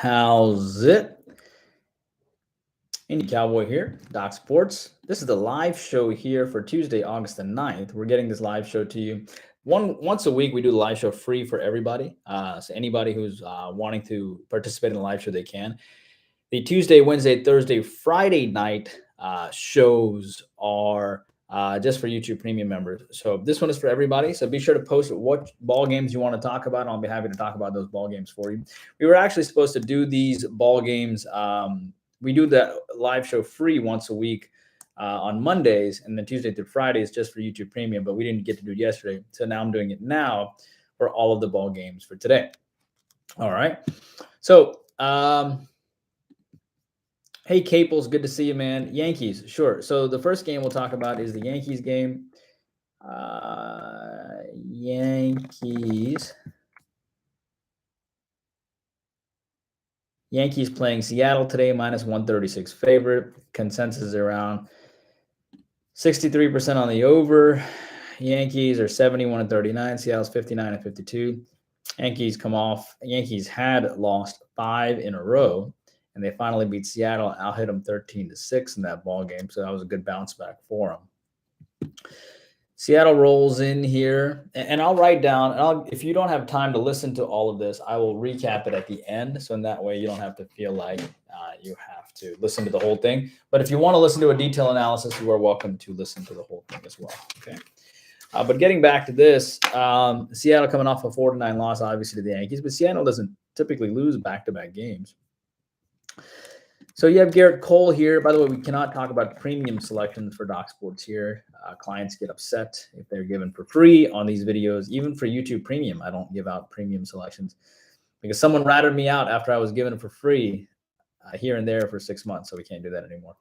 How's it? Indy Cowboy here, Doc Sports. This is the live show here for Tuesday, August the 9th. We're getting this live show to you once a week. We do the live show free for everybody. So anybody who's wanting to participate in the live show, they can. The Tuesday, Wednesday, Thursday, Friday night shows are just for YouTube Premium members. So this one is for everybody. So be sure to post what ball games you want to talk about. I'll be happy to talk about those ball games for you. We were actually supposed to do these ball games. We do the live show free once a week on Mondays, and then Tuesday through Friday is just for YouTube Premium. But we didn't get to do it yesterday, so now I'm doing it now for all of the ball games for today. All right. So. Hey, Caples, good to see you, man. Yankees, sure. So the first game we'll talk about is the Yankees game. Yankees playing Seattle today, minus 136 favorite. Consensus is around 63% on the over. Yankees are 71-39. Seattle's 59-52. Yankees had lost 5 in a row, and they finally beat Seattle. I'll hit them 13-6 in that ball game, so that was a good bounce back for them. Seattle rolls in here, and I'll write down. If you don't have time to listen to all of this, I will recap it at the end, so in that way you don't have to feel like you have to listen to the whole thing. But if you want to listen to a detailed analysis, you are welcome to listen to the whole thing as well. Okay. But getting back to this, Seattle coming off a 4-9 loss, obviously, to the Yankees, but Seattle doesn't typically lose back-to-back games. So you have Garrett Cole here. By the way, we cannot talk about premium selections for Doc Sports here. Clients get upset if they're given for free on these videos. Even for YouTube Premium, I don't give out premium selections because someone ratted me out after I was given it for free here and there for 6 months, so we can't do that anymore.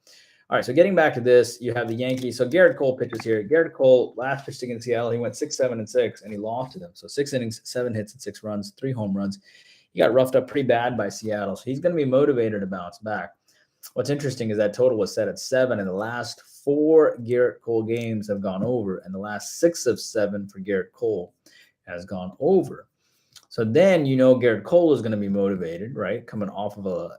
All right, so getting back to this, you have the Yankees. So Garrett Cole pitches here. Garrett Cole last pitched against Seattle, he went 6-7-6, and he lost to them. So 6 innings, 7 hits, and 6 runs, 3 home runs. He got roughed up pretty bad by Seattle, so he's going to be motivated to bounce back. What's interesting is that total was set at 7, and the last 4 Garrett Cole games have gone over, and the last 6 of 7 for Garrett Cole has gone over. So then Garrett Cole is going to be motivated, right? Coming off of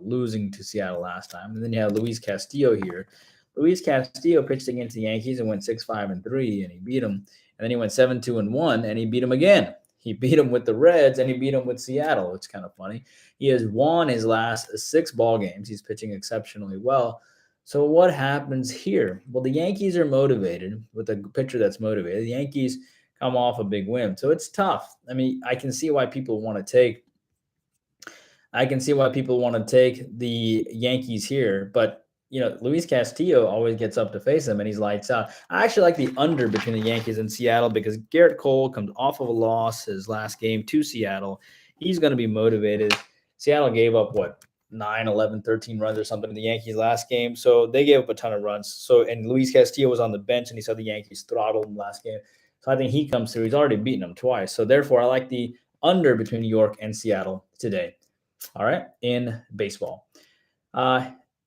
losing to Seattle last time. And then you have Luis Castillo here. Luis Castillo pitched against the Yankees and went 6-5-3, and he beat them. And then he went 7-2-1, and he beat them again. He beat them with the Reds, and he beat them with Seattle. It's kind of funny. He has won his last 6 ball games. He's pitching exceptionally well. So what happens here? Well, the Yankees are motivated with a pitcher that's motivated. The Yankees come off a big win. So it's tough. I mean, I can see why people want to take the Yankees here, but Luis Castillo always gets up to face them and he's lights out. I actually like the under between the Yankees and Seattle because Garrett Cole comes off of a loss his last game to Seattle. He's going to be motivated. Seattle gave up 9, 11, 13 runs or something in the Yankees last game. So they gave up a ton of runs. And Luis Castillo was on the bench and he saw the Yankees throttle him last game. So I think he comes through. He's already beaten them twice. So therefore, I like the under between New York and Seattle today. All right, in baseball.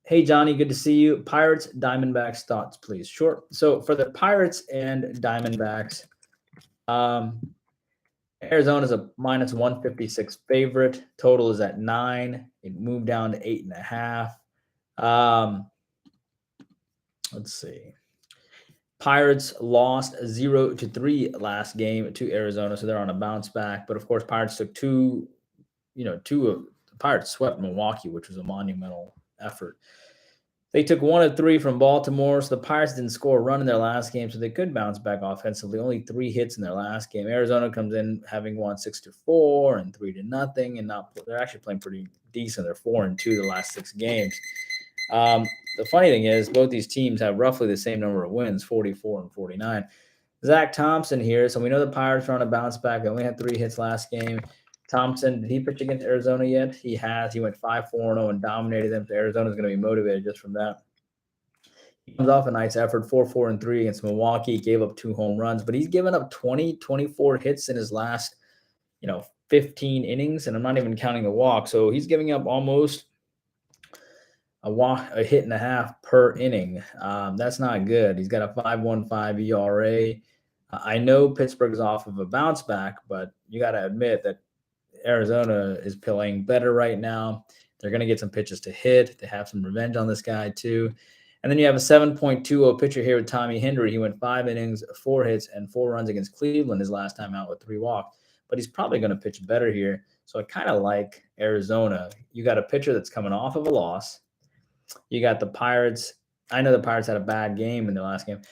Hey, Johnny, good to see you. Pirates, Diamondbacks, thoughts, please. Sure. So for the Pirates and Diamondbacks, Arizona's a minus 156 favorite. Total is at 9. It moved down to 8.5. Let's see. Pirates lost 0-3 last game to Arizona, so they're on a bounce back. But of course, Pirates took two of the Pirates swept Milwaukee, which was a monumental effort. They took 1 of 3 from Baltimore, so the Pirates didn't score a run in their last game, so they could bounce back offensively. Only 3 hits in their last game. Arizona comes in having won 6-4 and 3-0, and they're actually playing pretty decent. They're 4-2 the last 6 games. The funny thing is, both these teams have roughly the same number of wins, 44 and 49. Zach Thompson here. So we know the Pirates are on a bounce back. They only had 3 hits last game. Thompson, did he pitch against Arizona yet? He has. He went 5-4-0 and dominated them. So Arizona's going to be motivated just from that. He comes off a nice effort, 4-4-3 against Milwaukee. He gave up 2 home runs, but he's given up 24 hits in his last, 15 innings, and I'm not even counting a walk. So he's giving up almost a hit and a half per inning. That's not good. He's got a 5.15 ERA. I know Pittsburgh's off of a bounce back, but you got to admit that Arizona is playing better right now. They're going to get some pitches to hit. They have some revenge on this guy, too. And then you have a 7.20 pitcher here with Tommy Hendry. He went 5 innings, 4 hits, and 4 runs against Cleveland his last time out with 3 walks. But he's probably going to pitch better here. So I kind of like Arizona. You got a pitcher that's coming off of a loss. You got the Pirates. I know the Pirates had a bad game in their last game.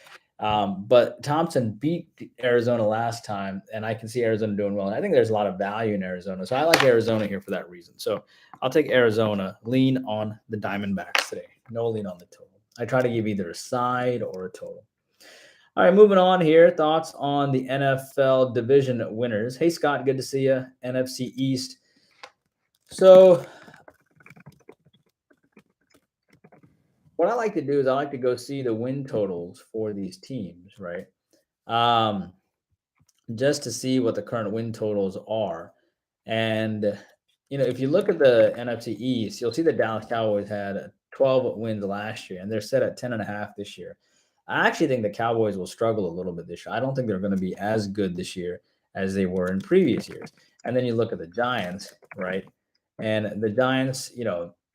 But Thompson beat Arizona last time, and I can see Arizona doing well. And I think there's a lot of value in Arizona. So I like Arizona here for that reason. So I'll take Arizona, lean on the Diamondbacks today. No lean on the total. I try to give either a side or a total. All right, moving on here. Thoughts on the NFL division winners. Hey, Scott, good to see you. NFC East. So what I like to do is I like to go see the win totals for these teams, right? Just to see what the current win totals are. And, if you look at the NFC East, you'll see the Dallas Cowboys had 12 wins last year, and they're set at 10.5 this year. I actually think the Cowboys will struggle a little bit this year. I don't think they're going to be as good this year as they were in previous years. And then you look at the Giants, right? And the Giants,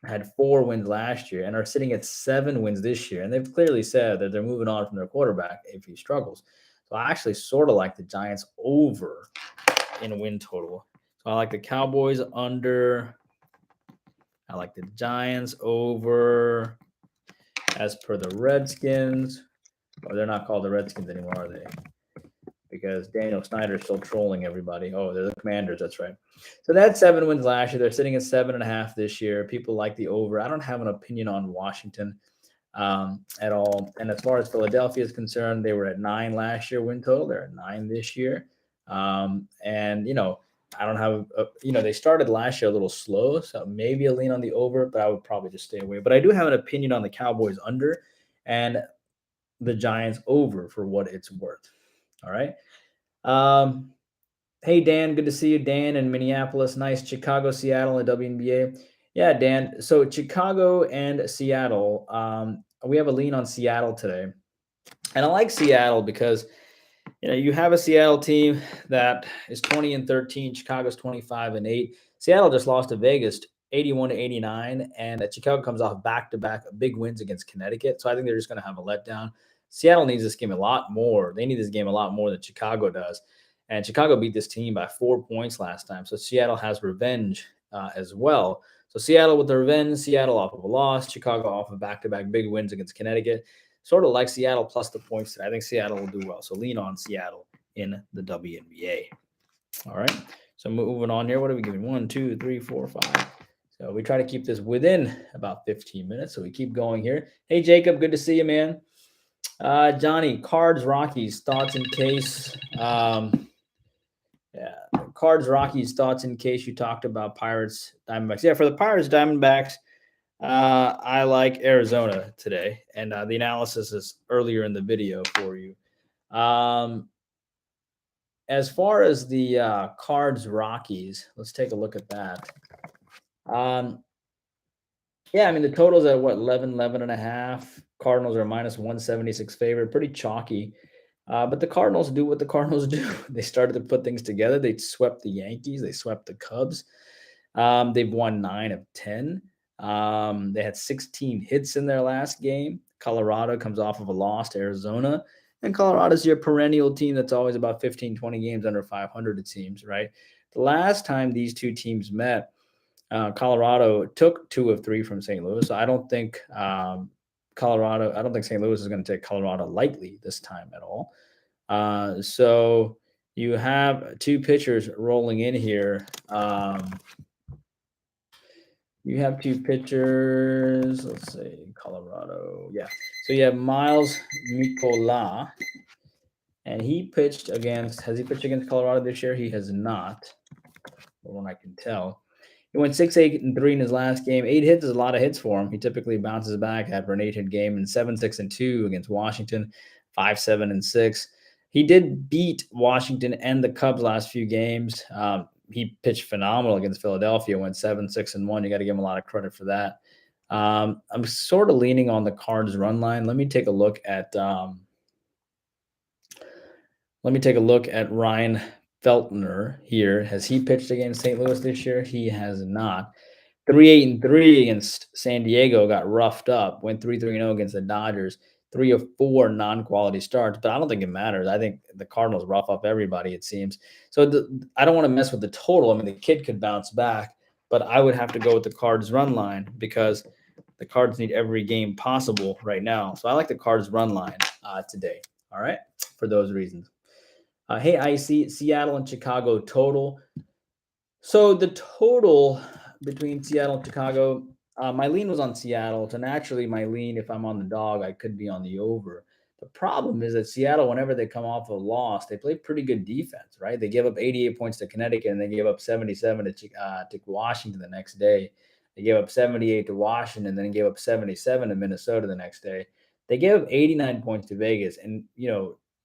had 4 wins last year and are sitting at 7 wins this year. And they've clearly said that they're moving on from their quarterback if he struggles. So I actually sort of like the Giants over in win total. So I like the Cowboys under. I like the Giants over. As per the Redskins, or they're not called the Redskins anymore, are they? Because Daniel Snyder is still trolling everybody. Oh, they're the Commanders. That's right. So that's 7 wins last year. They're sitting at 7.5 this year. People like the over. I don't have an opinion on Washington at all. And as far as Philadelphia is concerned, they were at 9 last year win total. They're at 9 this year. I don't have they started last year a little slow, so maybe a lean on the over, but I would probably just stay away. But I do have an opinion on the Cowboys under and the Giants over for what it's worth. All right. Hey, Dan, good to see you. Dan in Minneapolis. Nice. Chicago, Seattle, and WNBA. Yeah, Dan. So Chicago and Seattle. We have a lean on Seattle today. And I like Seattle because, you have a Seattle team that is 20-13. Chicago's 25-8. Seattle just lost to Vegas 81-89. And Chicago comes off back-to-back big wins against Connecticut. So I think they're just going to have a letdown. Seattle needs this game a lot more. They need this game a lot more than Chicago does. And Chicago beat this team by 4 points last time. So Seattle has revenge as well. So Seattle with the revenge, Seattle off of a loss, Chicago off of back-to-back big wins against Connecticut. Sort of like Seattle plus the points. I think Seattle will do well. So lean on Seattle in the WNBA. All right. So moving on here. What are we giving? 1, 2, 3, 4, 5. So we try to keep this within about 15 minutes. So we keep going here. Hey, Jacob. Good to see you, man. Johnny, Cards, Rockies, thoughts in case. Cards, Rockies, thoughts in case you talked about Pirates, Diamondbacks. Yeah, for the Pirates, Diamondbacks, I like Arizona today. And the analysis is earlier in the video for you. As far as the Cards, Rockies, let's take a look at that. The total's at 11.5. Cardinals are minus 176 favorite. Pretty chalky. But the Cardinals do what the Cardinals do. They started to put things together. They swept the Yankees. They swept the Cubs. They've won 9 of 10. They had 16 hits in their last game. Colorado comes off of a loss to Arizona. And Colorado's your perennial team that's always about 15, 20 games under 500, it seems, right? The last time these two teams met, Colorado took 2 of 3 from St. Louis. So I don't think St. Louis is going to take Colorado lightly this time at all. So you have 2 pitchers rolling in here. You have 2 pitchers. Let's say Colorado. Yeah. So you have Miles Mikola, and he pitched against. Has he pitched against Colorado this year? He has not, from what I can tell. He went 6-8-3 in his last game. 8 hits is a lot of hits for him. He typically bounces back after an 8-hit game. And 7-6-2 against Washington, 5-7-6. He did beat Washington and the Cubs last few games. He pitched phenomenal against Philadelphia. Went 7-6-1. You got to give him a lot of credit for that. I'm sort of leaning on the Cards run line. Let me take a look at Ryan Feltner here. Has he pitched against St. Louis this year? He has not. 3-8-3 against San Diego, got roughed up, went 3-3-0 against the Dodgers, 3 of 4 non-quality starts, but I don't think it matters. I think the Cardinals rough up everybody, it seems. So I don't want to mess with the total. I mean, the kid could bounce back, but I would have to go with the Cards run line because the Cards need every game possible right now. So I like the Cards run line today. All right, for those reasons. Hey, I see Seattle and Chicago total. So the total between Seattle and Chicago, my lean was on Seattle. So naturally, my lean, if I'm on the dog, I could be on the over. The problem is that Seattle, whenever they come off a loss, they play pretty good defense, right? They give up 88 points to Connecticut and they gave up 77 to Washington the next day. They gave up 78 to Washington and then gave up 77 to Minnesota the next day. They gave up 89 points to Vegas. And,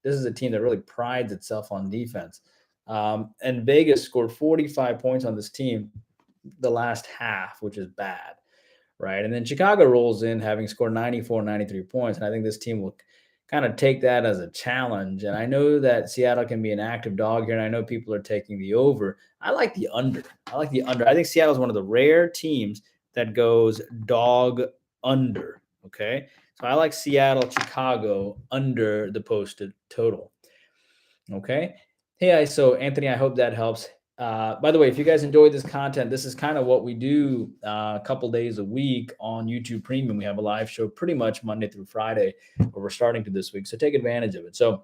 this is a team that really prides itself on defense. And Vegas scored 45 points on this team the last half, which is bad, right? And then Chicago rolls in having scored 94, 93 points. And I think this team will kind of take that as a challenge. And I know that Seattle can be an active dog here, and I know people are taking the over. I like the under. I think Seattle is one of the rare teams that goes dog under, okay? So I like Seattle, Chicago under the posted total, okay? Hey, so Anthony, I hope that helps. By the way, if you guys enjoyed this content, this is kind of what we do a couple days a week on YouTube Premium. We have a live show pretty much Monday through Friday, where we're starting to this week. So take advantage of it. So,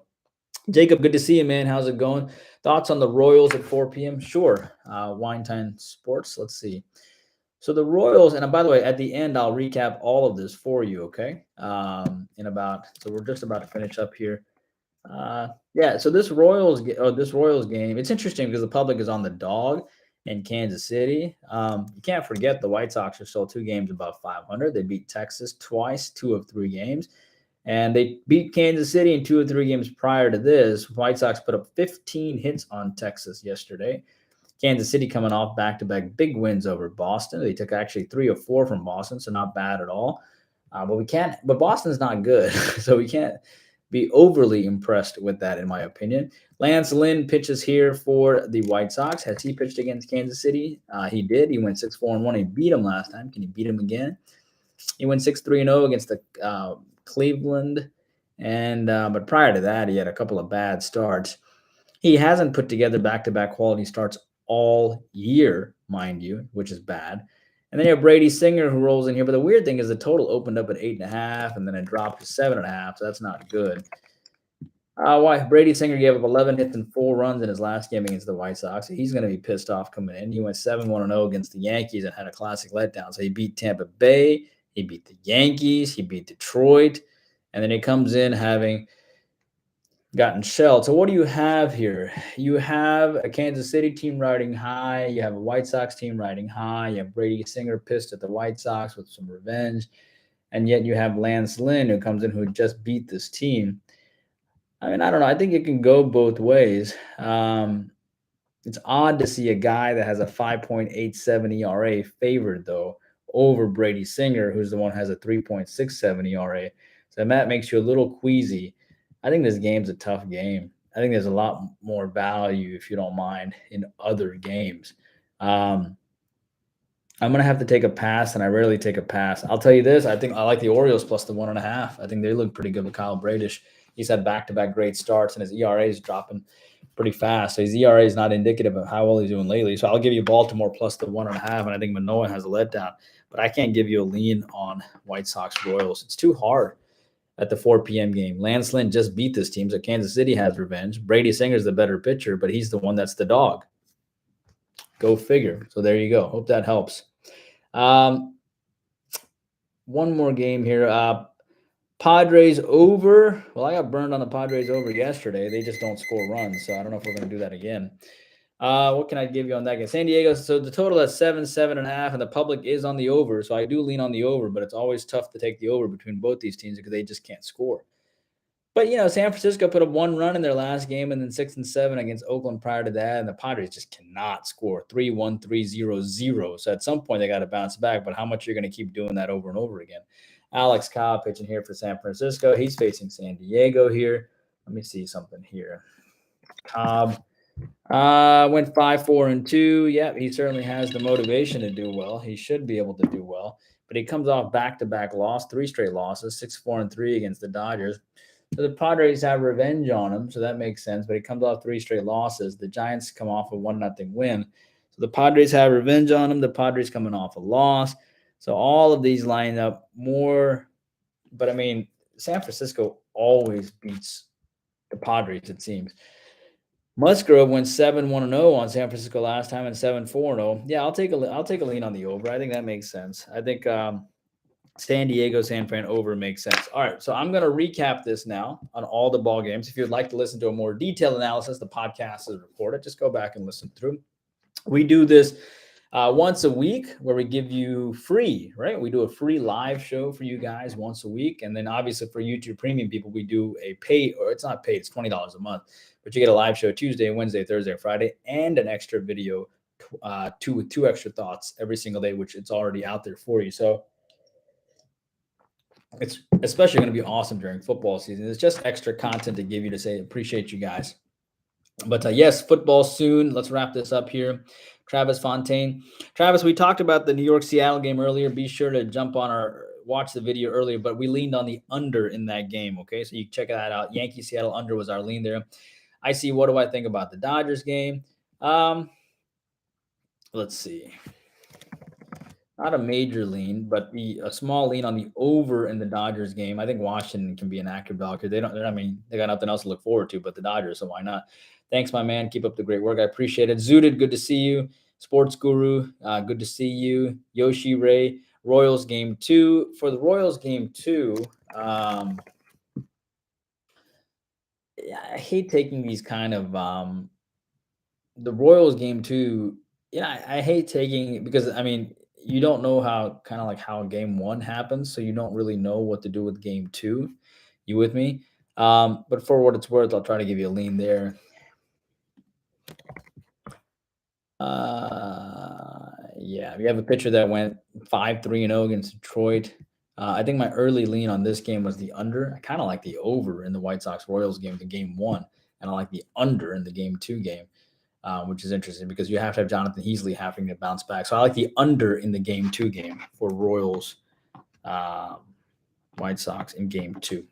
Jacob, good to see you, man. How's it going? Thoughts on the Royals at 4 p.m.? Sure. Wine Time Sports. Let's see. So the Royals, and by the way, at the end, I'll recap all of this for you, okay? So we're just about to finish up here. So this Royals game, it's interesting because the public is on the dog in Kansas City. You can't forget the White Sox are still 2 games above 500. They beat Texas twice, 2 of 3 games, and they beat Kansas City in 2 of 3 games prior to this. White Sox put up 15 hits on Texas yesterday. Kansas City coming off back-to-back big wins over Boston. They took actually 3 of 4 from Boston, so not bad at all. But Boston's not good, so we can't be overly impressed with that, in my opinion. Lance Lynn pitches here for the White Sox. Has he pitched against Kansas City? He did. He went 6-4-1. He beat him last time. Can he beat him again? He went 6-3-0 against the Cleveland, but prior to that, he had a couple of bad starts. He hasn't put together back-to-back quality starts all year, mind you, which is bad. And then you have Brady Singer who rolls in here. But the weird thing is the total opened up at 8.5, and then it dropped to 7.5. So that's not good. Brady Singer gave up 11 hits and 4 runs in his last game against the White Sox. So he's going to be pissed off coming in. He went 7-1-0 against the Yankees and had a classic letdown. So he beat Tampa Bay. He beat the Yankees. He beat Detroit. And then he comes in having gotten shelled. So what do you have here? You have a Kansas City team riding high. You have a White Sox team riding high. You have Brady Singer pissed at the White Sox with some revenge. And yet you have Lance Lynn who comes in who just beat this team. I mean, I don't know. I think it can go both ways. It's odd to see a guy that has a 5.87 ERA favored, though, over Brady Singer, who's the one who has a 3.67 ERA. So that makes you a little queasy. I think this game's a tough game. I think there's a lot more value, if you don't mind, in other games. I'm going to have to take a pass, and I rarely take a pass. I'll tell you this. I think I like the Orioles plus the 1.5. I think they look pretty good with Kyle Bradish. He's had back-to-back great starts, and his ERA is dropping pretty fast. So his ERA is not indicative of how well he's doing lately. So I'll give you Baltimore plus the 1.5, and I think Manoah has a letdown. But I can't give you a lean on White Sox Royals. It's too hard at the 4 p.m. game. Lance Lynn just beat this team, so Kansas City has revenge. Brady Singer's the better pitcher, but he's the one that's the dog. Go figure. So there you go. Hope that helps. One more game here. Padres over. Well, I got burned on the Padres over yesterday. They just don't score runs, so I don't know if we're going to do that again. What can I give you on that game? San Diego. So the total is 7.5, and the public is on the over. So I do lean on the over, but it's always tough to take the over between both these teams because they just can't score. But, San Francisco put up 1 run in their last game and then 6-7 against Oakland prior to that. And the Padres just cannot score 3-1, 3-0-0. So at some point they got to bounce back. But how much you're going to keep doing that over and over again? Alex Cobb pitching here for San Francisco. He's facing San Diego here. Let me see something here. Cobb. Went 5-4-2. Yep, he certainly has the motivation to do well. He should be able to do well, but he comes off back-to-back loss, 3 straight losses, 6-4-3 against the Dodgers. So the Padres have revenge on him, so that makes sense. But he comes off 3 straight losses. The Giants come off a 1-0 win. So the Padres have revenge on him. The Padres coming off a loss. So all of these line up more. But I mean, San Francisco always beats the Padres, it seems. Musgrove went 7-1-0 on San Francisco last time and 7-4-0. Yeah, I'll take a lean on the over. I think that makes sense. I think San Diego, San Fran over makes sense. All right, so I'm going to recap this now on all the ball games. If you'd like to listen to a more detailed analysis, the podcast is recorded. Just go back and listen through. We do this once a week where we give you free, right? We do a free live show for you guys once a week. And then obviously for YouTube premium people, we do a pay, or it's not paid, it's $20 a month, but you get a live show Tuesday, Wednesday, Thursday, Friday, and an extra video, with 2 extra thoughts every single day, which it's already out there for you. So it's especially going to be awesome during football season. It's just extra content to give you to say, appreciate you guys. But yes, football soon. Let's wrap this up here. Travis Fontaine. Travis, we talked about the New York Seattle game earlier. Be sure to watch the video earlier, but we leaned on the under in that game. Okay, so you check that out. Yankee Seattle under was our lean there. I see. What do I think about the Dodgers game? Let's see. Not a major lean, but a small lean on the over in the Dodgers game. I think Washington can be an active dog because they got nothing else to look forward to but the Dodgers, so why not? Thanks, my man. Keep up the great work. I appreciate it. Zooted, good to see you. Sports Guru, good to see you. Yoshi Ray, Royals game 2. For the Royals game 2, I hate taking these kind of the Royals game 2. Yeah, I hate taking it because I mean you don't know how game 1 happens, so you don't really know what to do with game 2. You with me? But for what it's worth, I'll try to give you a lean there. Yeah, we have a pitcher that went 5-3-0 against Detroit. I think my early lean on this game was the under. I kind of like the over in the White Sox Royals game, the game 1, and I like the under in the game 2 game. Which is interesting because you have to have Jonathan Heasley having to bounce back. So I like the under in the game 2 game for Royals, White Sox in game 2.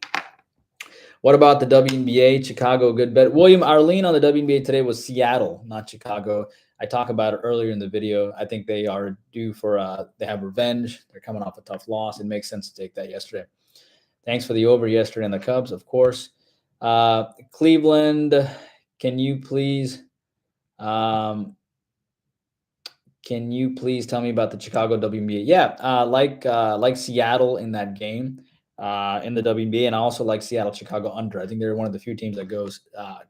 What about the WNBA? Chicago, good bet. William, our lean on the WNBA today was Seattle, not Chicago. I talked about it earlier in the video. I think they are due for they have revenge. They're coming off a tough loss. It makes sense to take that yesterday. Thanks for the over yesterday on the Cubs, of course. Cleveland, can you please tell me about the Chicago WNBA? Yeah, like Seattle in that game in the WNBA, and I also like Seattle Chicago under. I think they're one of the few teams that goes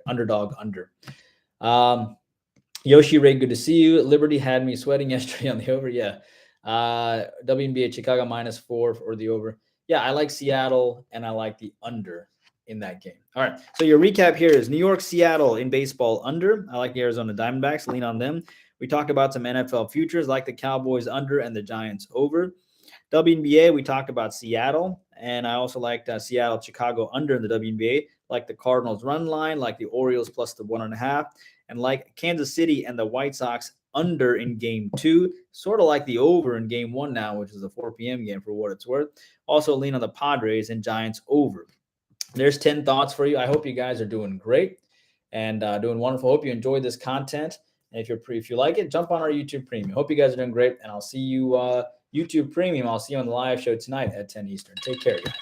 underdog under. Yoshi Ray, good to see you. Liberty had me sweating yesterday on the over. Yeah. WNBA Chicago -4 for the over. Yeah, I like Seattle and I like the under in that game. All right. So your recap here is New York, Seattle in baseball under. I like the Arizona Diamondbacks. Lean on them. We talked about some NFL futures like the Cowboys under and the Giants over. WNBA, we talked about Seattle, and I also liked Seattle, Chicago under in the WNBA, like the Cardinals run line, like the Orioles plus the 1.5, and like Kansas City and the White Sox under in game 2, sort of like the over in game 1 now, which is a 4 p.m. game for what it's worth. Also lean on the Padres and Giants over. There's 10 thoughts for you. I hope you guys are doing great and doing wonderful. Hope you enjoyed this content. And if you like it, jump on our YouTube Premium. Hope you guys are doing great, and I'll see you YouTube Premium. I'll see you on the live show tonight at 10 Eastern. Take care, guys.